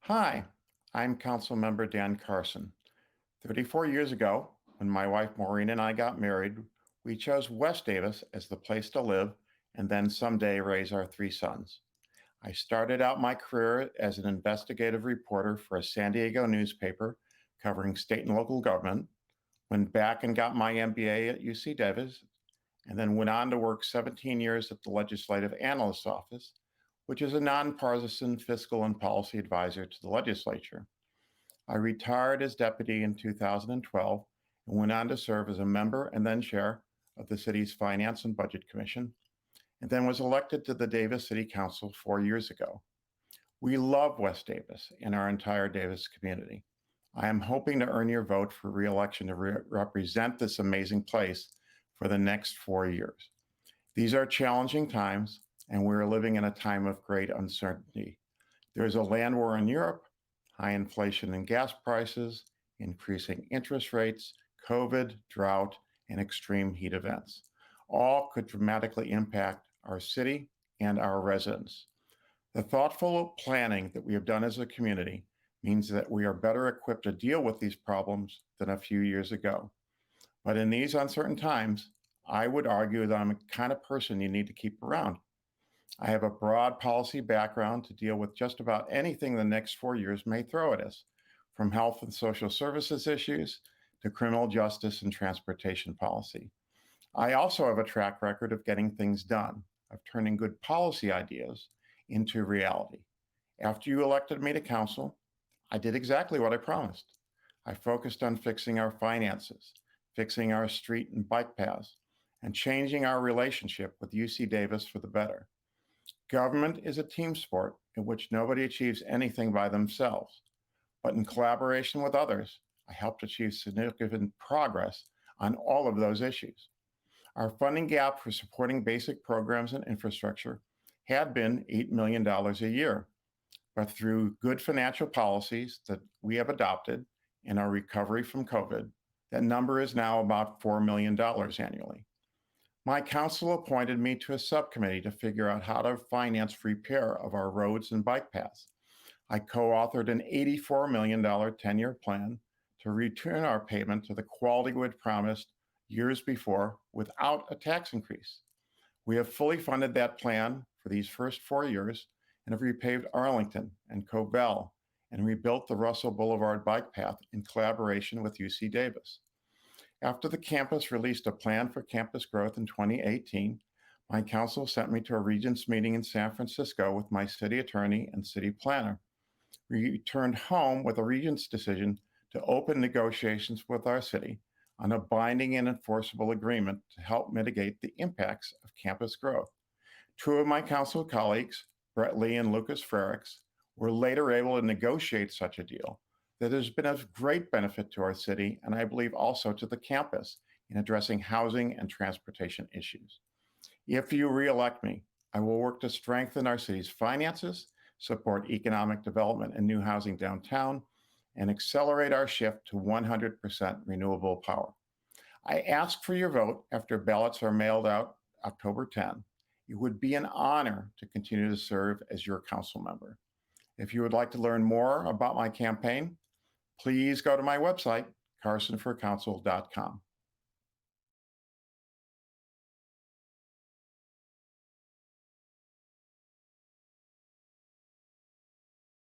Hi, I'm Councilmember Dan Carson. 34 years ago, when my wife Maureen and I got married, we chose West Davis as the place to live and then someday raise our three sons. I started out my career as an investigative reporter for a San Diego newspaper covering state and local government, went back and got my MBA at UC Davis, and then went on to work 17 years at the Legislative Analyst's Office, which is a nonpartisan fiscal and policy advisor to the legislature. I retired as deputy in 2012 and went on to serve as a member and then chair of the city's Finance and Budget Commission, and then was elected to the Davis City Council 4 years ago. We love West Davis and our entire Davis community. I am hoping to earn your vote for reelection to represent this amazing place for the next 4 years. These are challenging times, and we're living in a time of great uncertainty. There's a land war in Europe, high inflation and gas prices, increasing interest rates, COVID, drought, and extreme heat events. All could dramatically impact our city and our residents. The thoughtful planning that we have done as a community means that we are better equipped to deal with these problems than a few years ago. But in these uncertain times, I would argue that I'm the kind of person you need to keep around. I have a broad policy background to deal with just about anything the next 4 years may throw at us, from health and social services issues to criminal justice and transportation policy. I also have a track record of getting things done, of turning good policy ideas into reality. After you elected me to council, I did exactly what I promised. I focused on fixing our finances, fixing our street and bike paths, and changing our relationship with UC Davis for the better. Government is a team sport in which nobody achieves anything by themselves, but in collaboration with others, I helped achieve significant progress on all of those issues. Our funding gap for supporting basic programs and infrastructure had been $8 million a year, but through good financial policies that we have adopted in our recovery from COVID, that number is now about $4 million annually. My council appointed me to a subcommittee to figure out how to finance repair of our roads and bike paths. I co-authored an $84 million 10-year plan to return our payment to the quality we had promised years before without a tax increase. We have fully funded that plan for these first 4 years and have repaved Arlington and Cobell and rebuilt the Russell Boulevard bike path in collaboration with UC Davis. After the campus released a plan for campus growth in 2018, my council sent me to a regents meeting in San Francisco with my city attorney and city planner. We returned home with a regents decision to open negotiations with our city on a binding and enforceable agreement to help mitigate the impacts of campus growth. Two of my council colleagues, Brett Lee and Lucas Frericks, were later able to negotiate such a deal that has been of great benefit to our city and I believe also to the campus in addressing housing and transportation issues. If you reelect me, I will work to strengthen our city's finances, support economic development and new housing downtown, and accelerate our shift to 100% renewable power. I ask for your vote after ballots are mailed out October 10. It would be an honor to continue to serve as your council member. If you would like to learn more about my campaign, please go to my website, carsonforcouncil.com.